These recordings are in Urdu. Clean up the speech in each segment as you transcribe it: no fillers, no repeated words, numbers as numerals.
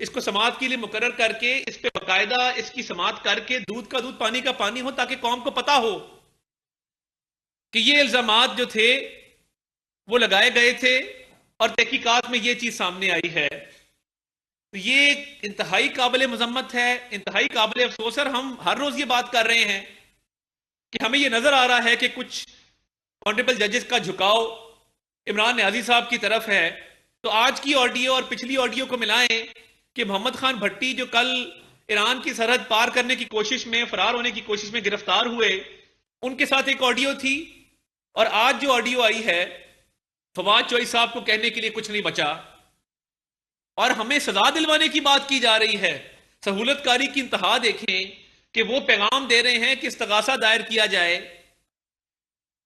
اس کو سماعت کے لیے مقرر کر کے اس پہ باقاعدہ اس کی سماعت کر کے دودھ کا دودھ پانی کا پانی ہو، تاکہ قوم کو پتا ہو کہ یہ الزامات جو تھے وہ لگائے گئے تھے اور تحقیقات میں یہ چیز سامنے آئی ہے. تو یہ انتہائی قابل مذمت ہے، انتہائی قابل افسوس ہے. ہم ہر روز یہ بات کر رہے ہیں کہ ہمیں یہ نظر آ رہا ہے کہ کچھ آنریبل ججز کا جھکاؤ عمران نیازی صاحب کی طرف ہے. تو آج کی آڈیو اور پچھلی آڈیو کو ملائیں کہ محمد خان بھٹی جو کل ایران کی سرحد پار کرنے کی کوشش میں، فرار ہونے کی کوشش میں گرفتار ہوئے، ان کے ساتھ ایک آڈیو تھی، اور آج جو آڈیو آئی ہے فواد چوہدری صاحب کو کہنے کے لیے کچھ نہیں بچا، اور ہمیں سزا دلوانے کی بات کی جا رہی ہے. سہولت کاری کی انتہا دیکھیں کہ وہ پیغام دے رہے ہیں کہ استغاثہ دائر کیا جائے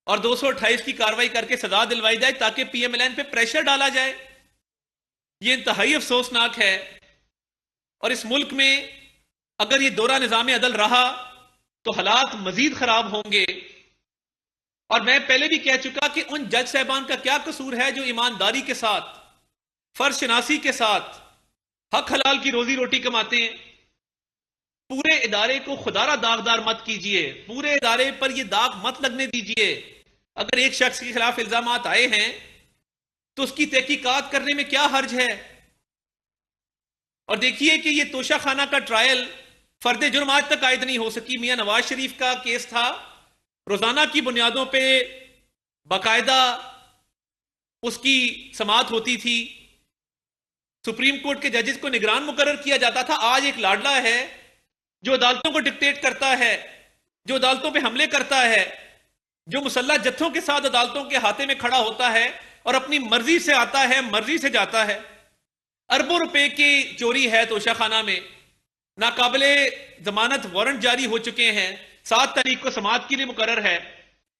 اور 228 کی کاروائی کر کے سزا دلوائی جائے تاکہ پی ایم ایل این پہ پریشر ڈالا جائے. یہ انتہائی افسوسناک ہے. اور اس ملک میں اگر یہ دورہ نظام عدل رہا تو حالات مزید خراب ہوں گے. اور میں پہلے بھی کہہ چکا کہ ان جج صاحبان کا کیا قصور ہے جو ایمانداری کے ساتھ، فرض شناسی کے ساتھ حق حلال کی روزی روٹی کماتے ہیں. پورے ادارے کو خدا را داغدار مت کیجئے، پورے ادارے پر یہ داغ مت لگنے دیجئے. اگر ایک شخص کے خلاف الزامات آئے ہیں تو اس کی تحقیقات کرنے میں کیا حرج ہے. اور دیکھیے کہ یہ توشہ خانہ کا ٹرائل فرد جرم آج تک عائد نہیں ہو سکی. میاں نواز شریف کا کیس تھا، روزانہ کی بنیادوں پہ باقاعدہ اس کی سماعت ہوتی تھی، سپریم کورٹ کے ججز کو نگران مقرر کیا جاتا تھا. آج ایک لاڈلا ہے جو عدالتوں کو ڈکٹیٹ کرتا ہے، جو عدالتوں پہ حملے کرتا ہے، جو مسلح جتھوں کے ساتھ عدالتوں کے ہاتھے میں کھڑا ہوتا ہے اور اپنی مرضی سے آتا ہے، مرضی سے جاتا ہے. اربوں روپے کی چوری ہے توشہ خانہ میں، ناقابل ضمانت وارنٹ جاری ہو چکے ہیں، 7 تاریخ کو سماعت کے لیے مقرر ہے.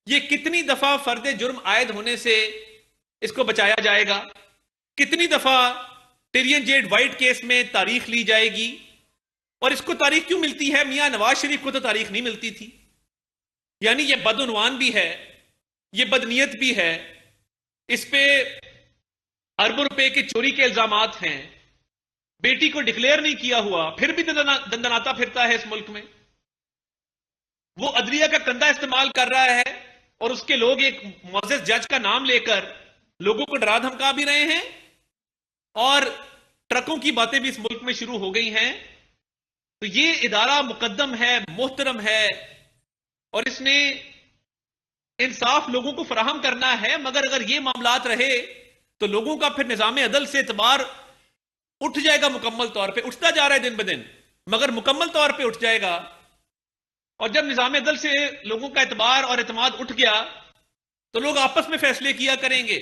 یہ کتنی دفعہ فرد جرم عائد ہونے سے اس کو بچایا جائے گا؟ کتنی دفعہ ٹیرین جیڈ وائٹ کیس میں تاریخ لی جائے گی؟ اور اس کو تاریخ کیوں ملتی ہے؟ میاں نواز شریف کو تو تاریخ نہیں ملتی تھی. یعنی یہ بدعنوان بھی ہے، یہ بدنیت بھی ہے، اس پہ اربوں روپے کے چوری کے الزامات ہیں، بیٹی کو ڈکلیئر نہیں کیا ہوا، پھر بھی دندناتا پھرتا ہے اس ملک میں. وہ عدلیہ کا کندھا استعمال کر رہا ہے اور اس کے لوگ ایک معزز جج کا نام لے کر لوگوں کو ڈرا دھمکا بھی رہے ہیں، اور ٹرکوں کی باتیں بھی اس ملک میں شروع ہو گئی ہیں. تو یہ ادارہ مقدم ہے، محترم ہے، اور اس نے انصاف لوگوں کو فراہم کرنا ہے. مگر اگر یہ معاملات رہے تو لوگوں کا پھر نظام عدل سے اعتبار اٹھ جائے گا. مکمل طور پہ اٹھتا جا رہا ہے دن بدن، مگر مکمل طور پہ اٹھ جائے گا. اور جب نظام عدل سے لوگوں کا اعتبار اور اعتماد اٹھ گیا تو لوگ آپس میں فیصلے کیا کریں گے،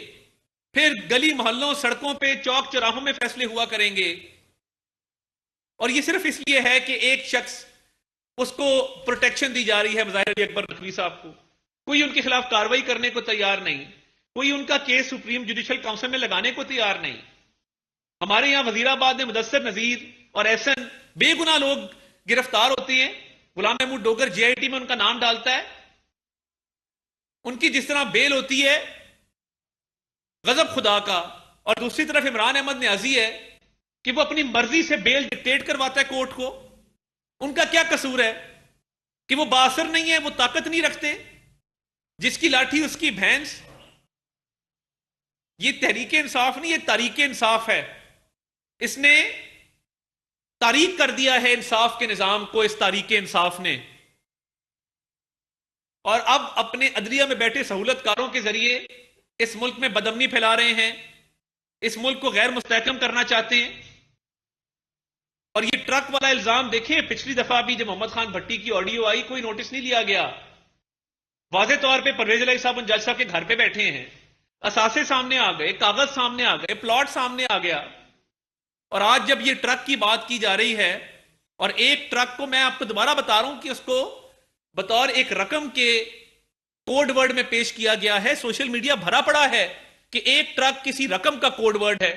پھر گلی محلوں، سڑکوں پہ، چوک چوراہوں میں فیصلے ہوا کریں گے. اور یہ صرف اس لیے ہے کہ ایک شخص اس کو پروٹیکشن دی جا رہی ہے، ظاہر علی اکبر نقوی صاحب کو. کوئی ان کے خلاف کاروائی کرنے کو تیار نہیں، کوئی ان کا کیس سپریم جوڈیشل کونسل میں لگانے کو تیار نہیں. ہمارے یہاں وزیر آباد میں مدثر نذیر اور احسن بے گناہ لوگ گرفتار ہوتے ہیں. غلام محمود ڈوگر جے آئی ٹی میں ان کا نام ڈالتا ہے، ان کی جس طرح بیل ہوتی ہے غضب خدا کا. اور دوسری طرف عمران احمد نیازی ہے کہ وہ اپنی مرضی سے بیل ڈکٹیٹ کرواتا ہے کورٹ کو. ان کا کیا قصور ہے کہ وہ بااثر نہیں ہے، وہ طاقت نہیں رکھتے، جس کی لاٹھی اس کی بھینس. یہ تحریک انصاف نہیں، یہ تاریخ انصاف ہے. اس نے تاریخ کر دیا ہے انصاف کے نظام کو، اس تاریخ انصاف نے. اور اب اپنے عدلیہ میں بیٹھے سہولت کاروں کے ذریعے اس ملک میں بدامنی پھیلا رہے ہیں، اس ملک کو غیر مستحکم کرنا چاہتے ہیں. اور یہ ٹرک والا الزام دیکھیں، پچھلی دفعہ بھی جب محمد خان بھٹی کی آڈیو آئی کوئی نوٹس نہیں لیا گیا. واضح طور پہ پرویز الہی صاحب ان جج صاحب کے گھر پہ بیٹھے ہیں، اثاثے سامنے آ گئے، کاغذ سامنے آ گئے، پلاٹ سامنے آ گیا. اور آج جب یہ ٹرک کی بات کی جا رہی ہے، اور ایک ٹرک کو میں آپ کو دوبارہ بتا رہا ہوں کہ اس کو بطور ایک رقم کے کوڈ ورڈ میں پیش کیا گیا ہے. سوشل میڈیا بھرا پڑا ہے کہ ایک ٹرک کسی رقم کا کوڈ ورڈ ہے.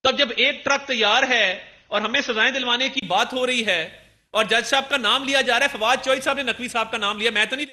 تب جب ایک ٹرک تیار ہے اور ہمیں سزائیں دلوانے کی بات ہو رہی ہے اور جج صاحب کا نام لیا جا رہا ہے، فواد چوہدری صاحب نے نقوی صاحب کا نام لیا، میں تو نہیں